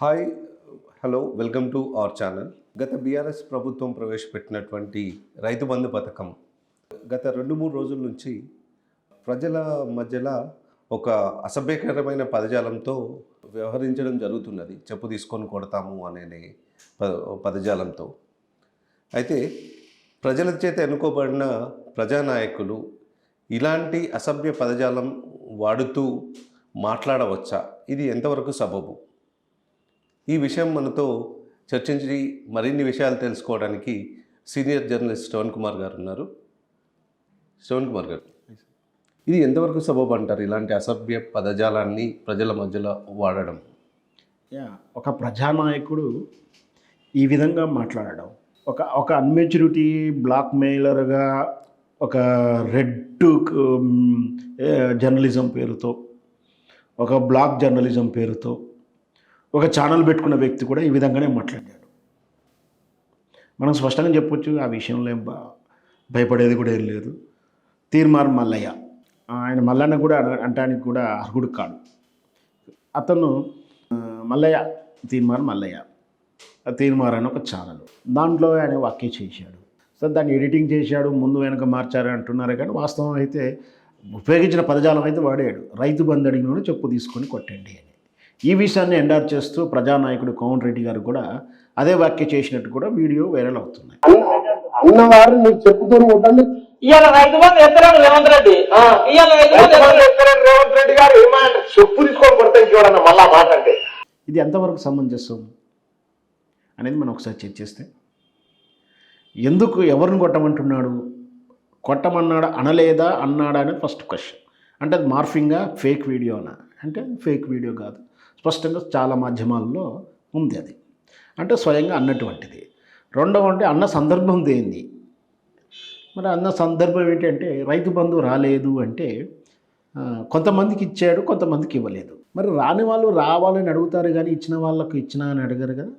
Hi hello welcome to our channel. గత BRS ప్రభుత్వం ప్రవేశపెట్టినటువంటి రైతు బంధు పథకం గత 2-3 రోజుల నుంచి ప్రజల మధ్యలో ఒక అసభ్యకరమైన పదజాలంతో వ్యవహరించడం జరుగుతున్నది. చెప్పు తీసుకొని కొడతాము అనే పదజాలంతో. అయితే ప్రజల చేత ఎన్నుకోబడిన ప్రజానాయకులు ఇలాంటి అసభ్య పదజాలం వాడుతూ మాట్లాడవచ్చా? ఇది ఎంతవరకు సబబు? ఈ విషయం మనతో చర్చించి మరిన్ని విషయాలు తెలుసుకోవడానికి సీనియర్ జర్నలిస్ట్ శ్రవణ్ కుమార్ గారు ఉన్నారు. శ్రవణ్ కుమార్ గారు, ఇది ఎంతవరకు సబబు అంటారు, ఇలాంటి అసభ్య పదజాలాన్ని ప్రజల మధ్యలో వాడడం? ఒక ప్రజానాయకుడు ఈ విధంగా మాట్లాడడం, ఒక అన్మెచ్యూరిటీ బ్లాక్ మెయిలర్గా, ఒక రెడ్ జర్నలిజం పేరుతో, ఒక బ్లాక్ జర్నలిజం పేరుతో ఒక ఛానల్ పెట్టుకున్న వ్యక్తి కూడా ఈ విధంగానే మాట్లాడాడు. మనం స్పష్టంగా చెప్పొచ్చు, ఆ విషయంలో ఏం భయపడేది కూడా ఏం లేదు. తీర్మార్ మల్లయ్య, ఆయన మల్లన్న కూడా అంటానికి కూడా అర్హుడు కాడు. అతను మల్లయ్య, తీర్మార్ మల్లయ్య, తీర్మార్ అని ఒక ఛానల్, దాంట్లో ఆయన వ్యాఖ్య చేశాడు. సో దాన్ని ఎడిటింగ్ చేశాడు, ముందు వెనక మార్చారు అంటున్నారు. కానీ వాస్తవం అయితే ఉపయోగించిన పదజాలం అయితే వాడాడు. రైతు బంధు అడిగినోడు చెప్పు తీసుకొని కొట్టండి అని. ఈ విషయాన్ని ఎండార్ చేస్తూ ప్రజానాయకుడు కోమటి రెడ్డి గారు కూడా అదే వ్యాఖ్య చేసినట్టు కూడా వీడియో వైరల్ అవుతున్నాయి. అన్నవారు మీరు చెప్పుతూ ఉండండి. ఇవాళ రైతు బంధు ఎత్తరాడు రేవంత్ రెడ్డి. ఇవాళ రేవంత్ రెడ్డి గారు ఏమంటే చెప్పు తీసుకొని కొడతాయి చూడన్న మళ్ళా మాట అంటే ఇది ఎంతవరకు సమంజసం అనేది మనం ఒకసారి చర్చిస్తే, ఎందుకు ఎవరిని కొట్టమంటున్నాడు, కొట్టమన్నాడా అనలేదా అన్నాడా అనేది ఫస్ట్ క్వశ్చన్. అంటే అది మార్ఫింగా ఫేక్ వీడియోనా అంటే ఫేక్ వీడియో కాదు, స్పష్టంగా చాలా మాధ్యమాల్లో ఉంది. అది అంటే స్వయంగా అన్నటువంటిది. రెండవ అంటే అన్న సందర్భం దేంది, మరి అన్న సందర్భం ఏంటంటే రైతు బంధు రాలేదు అంటే కొంతమందికి ఇచ్చాడు, కొంతమందికి ఇవ్వలేదు. మరి రాని వాళ్ళు రావాలని అడుగుతారు కానీ ఇచ్చిన వాళ్ళకు ఇచ్చినా అని అడగరు కదా.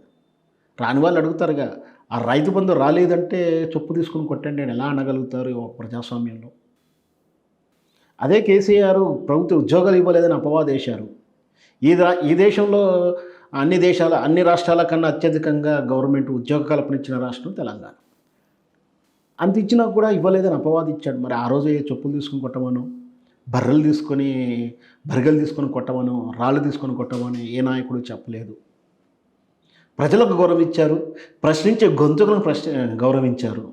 రాని వాళ్ళు అడుగుతారుగా. ఆ రైతు బంధు రాలేదంటే చొప్పు తీసుకుని కొట్టండి అని ఎలా అనగలుగుతారు ప్రజాస్వామ్యంలో? అదే కేసీఆర్ ప్రభుత్వ ఉద్యోగాలు ఇవ్వలేదని అపవాదేశారు. ఈ దేశంలో అన్ని రాష్ట్రాల కన్నా అత్యధికంగా గవర్నమెంట్ ఉద్యోగ కల్పన ఇచ్చిన రాష్ట్రం తెలంగాణ. అంత ఇచ్చినా కూడా ఇవ్వలేదని అపవాదించాడు. మరి ఆ రోజు చెప్పులు తీసుకొని కొట్టమను, బర్రెలు తీసుకొని కొట్టమను, రాళ్ళు తీసుకొని కొట్టమని ఏ నాయకుడు చెప్పలేదు. ప్రజలకు గౌరవించారు, ప్రశ్నించే గొంతుకలను గౌరవించారు.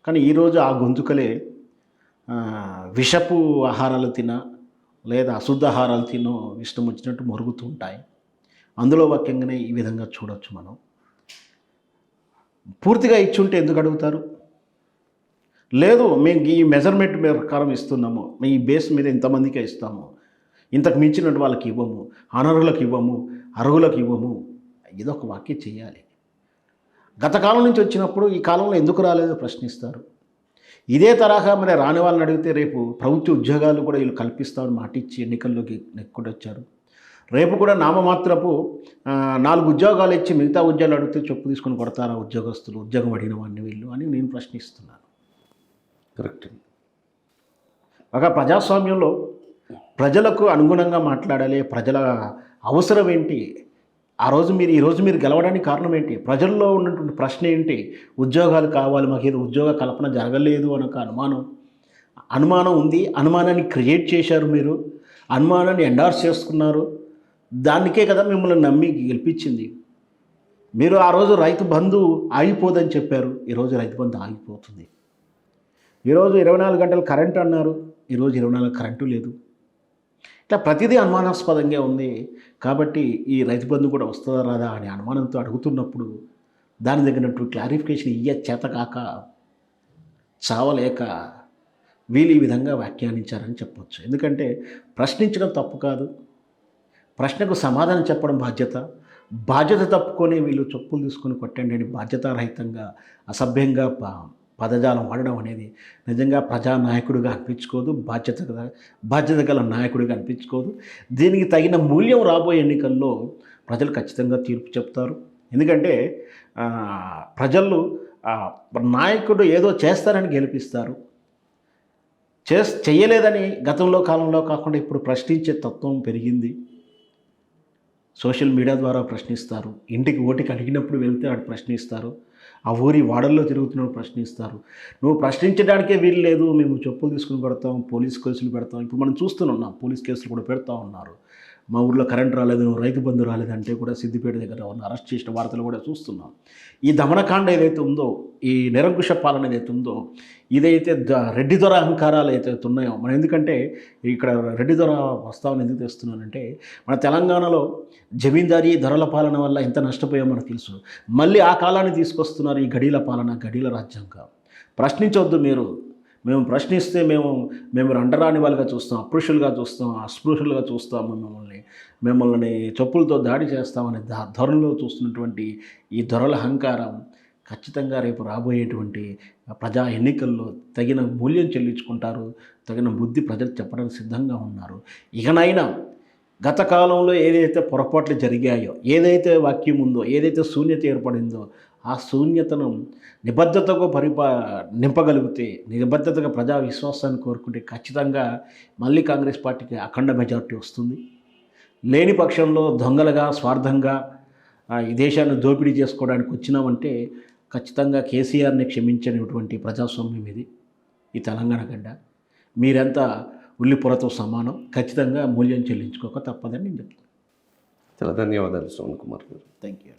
కానీ ఈరోజు ఆ గొంతుకలే విషపు ఆహారాలు తిన లేదా అశుద్ధ ఆహారాలు తినో ఇష్టం వచ్చినట్టు మరుగుతూ ఉంటాయి. అందులో వాక్యంగానే ఈ విధంగా చూడవచ్చు. మనం పూర్తిగా ఇచ్చుంటే ఎందుకు అడుగుతారు? లేదు, మేము ఈ మెజర్మెంట్ ప్రకారం ఇస్తున్నాము, మేము ఈ బేస్ మీద ఇంతమందికే ఇస్తాము, ఇంతకు మించినట్టు వాళ్ళకి ఇవ్వము, అనర్హులకు ఇవ్వము, అర్హులకు ఇవ్వము, ఇదొక వాక్యం చేయాలి. గత కాలం నుంచి వచ్చినప్పుడు ఈ కాలంలో ఎందుకు రాలేదో ప్రశ్నిస్తారు. ఇదే తరహా మరి రాని వాళ్ళని అడిగితే రేపు ప్రభుత్వ ఉద్యోగాలు కూడా వీళ్ళు కల్పిస్తామని మాటిచ్చి ఎన్నికల్లోకి నెక్కొడొచ్చారు. రేపు కూడా నామమాత్రపు 4 ఉద్యోగాలు ఇచ్చి మిగతా ఉద్యోగాలు అడిగితే చెప్పు తీసుకొని కొడతారా ఉద్యోగస్తులు, ఉద్యోగం అడిగిన వాడిని వీళ్ళు అని నేను ప్రశ్నిస్తున్నాను. కరెక్ట్. ఒక ప్రజాస్వామ్యంలో ప్రజలకు అనుగుణంగా మాట్లాడాలి. ప్రజల అవసరం ఏంటి, ఈరోజు మీరు గెలవడానికి కారణం ఏంటి, ప్రజల్లో ఉన్నటువంటి ప్రశ్న ఏంటి, ఉద్యోగాలు కావాలి, మాకు ఏదో ఉద్యోగ కల్పన జరగలేదు అని ఒక అనుమానం ఉంది. అనుమానాన్ని క్రియేట్ చేశారు, మీరు అనుమానాన్ని ఎండార్స్ చేసుకున్నారు. దానికే కదా మిమ్మల్ని నమ్మి గెలిపించింది. మీరు ఆ రోజు రైతు బంధు ఆగిపోదని చెప్పారు, ఈరోజు రైతు బంధు ఆగిపోతుంది. ఈరోజు 24 గంటలు కరెంటు అన్నారు, ఈరోజు 24 కరెంటు లేదు. ఇట్లా ప్రతిదీ అనుమానాస్పదంగా ఉంది. కాబట్టి ఈ రైతు బంధు కూడా వస్తుందా రాదా అని అనుమానంతో అడుగుతున్నప్పుడు దాని తగినట్టు క్లారిఫికేషన్ చేత కాక చావలేక వీళ్ళు ఈ విధంగా వ్యాఖ్యానించారని చెప్పవచ్చు. ఎందుకంటే ప్రశ్నించడం తప్పు కాదు, ప్రశ్నకు సమాధానం చెప్పడం బాధ్యత తప్పుకొని వీళ్ళు చెప్పులు తీసుకొని కొట్టండి అని బాధ్యతారహితంగా అసభ్యంగా పదజాలం వాడడం అనేది నిజంగా ప్రజానాయకుడిగా అనిపించుకోదు, బాధ్యత గల నాయకుడిగా అనిపించుకోదు. దీనికి తగిన మూల్యం రాబోయే ఎన్నికల్లో ప్రజలు ఖచ్చితంగా తీర్పు చెప్తారు. ఎందుకంటే ప్రజలు నాయకుడు ఏదో చేస్తారని గెలిపిస్తారు, చేయలేదని గతంలో కాలంలో కాకుండా ఇప్పుడు ప్రశ్నించే తత్వం పెరిగింది. సోషల్ మీడియా ద్వారా ప్రశ్నిస్తారు, ఇంటికి ఓటికి అడిగినప్పుడు వెళ్తే ఆడు ప్రశ్నిస్తారు, ఆ ఊరి వాడల్లో తిరుగుతున్నప్పుడు ప్రశ్నిస్తారు. నువ్వు ప్రశ్నించడానికే వీలు లేదు, మేము చెప్పులు తీసుకుని కొడతాం, పోలీస్ కేసులు పెడతాం. ఇప్పుడు మనం చూస్తున్నాం, పోలీస్ కేసులు కూడా పెడతా ఉన్నారు. మా ఊర్లో కరెంట్ రాలేదు, రైతు బంధు రాలేదంటే కూడా సిద్దిపేట దగ్గర ఉన్న అరెస్ట్ చేసిన వార్తలు కూడా చూస్తున్నాం. ఈ దమనకాండ ఏదైతే ఉందో, ఈ నిరంకుశ పాలన ఏదైతే ఉందో, ఇదైతే రెడ్డి దొర అహంకారాలు ఏదైతే ఉన్నాయో మనం, ఎందుకంటే ఇక్కడ రెడ్డి దొర ప్రస్తావన ఎందుకు తెస్తున్నానంటే, మన తెలంగాణలో జమీందారీ ధరల పాలన వల్ల ఎంత నష్టపోయామో మనకు తెలుసు. మళ్ళీ ఆ కాలాన్ని తీసుకొస్తున్నారు, ఈ గడీల పాలన, గడీల రాజ్యాంగం. ప్రశ్నించవద్దు మీరు. మేము ప్రశ్నిస్తే మేము అంటరాని వాళ్ళుగా చూస్తాం, అపురుషులుగా చూస్తాం, అస్పృశ్యులుగా చూస్తాము, మిమ్మల్ని చెప్పులతో దాడి చేస్తామనే ధోరణిలో చూస్తున్నటువంటి ఈ ధరల అహంకారం ఖచ్చితంగా రేపు రాబోయేటువంటి ప్రజా ఎన్నికల్లో తగిన మూల్యం చెల్లించుకుంటారు. తగిన బుద్ధి ప్రజలు చెప్పడానికి సిద్ధంగా ఉన్నారు. ఇకనైనా గత కాలంలో ఏదైతే పొరపాట్లు జరిగాయో, ఏదైతే వాక్యం ఉందో, ఏదైతే శూన్యత ఏర్పడిందో, ఆ శూన్యతను నిబద్ధతకు నింపగలిగితే, నిబద్ధతగా ప్రజా విశ్వాసాన్ని కోరుకుంటే ఖచ్చితంగా మళ్ళీ కాంగ్రెస్ పార్టీకి అఖండ మెజారిటీ వస్తుంది. లేని పక్షంలో దొంగలుగా, స్వార్థంగా ఈ దేశాన్ని దోపిడీ చేసుకోవడానికి వచ్చినామంటే ఖచ్చితంగా కేసీఆర్ని క్షమించనిటువంటి ప్రజాస్వామ్యం ఇది, ఈ తెలంగాణ గడ్డ. మీరంతా ఉల్లిపొరతో సమానం, ఖచ్చితంగా మూల్యం చెల్లించుకోక తప్పదని నేను చెప్తాను. చాలా ధన్యవాదాలు శ్రవణ్ కుమార్ గారు. Thank you.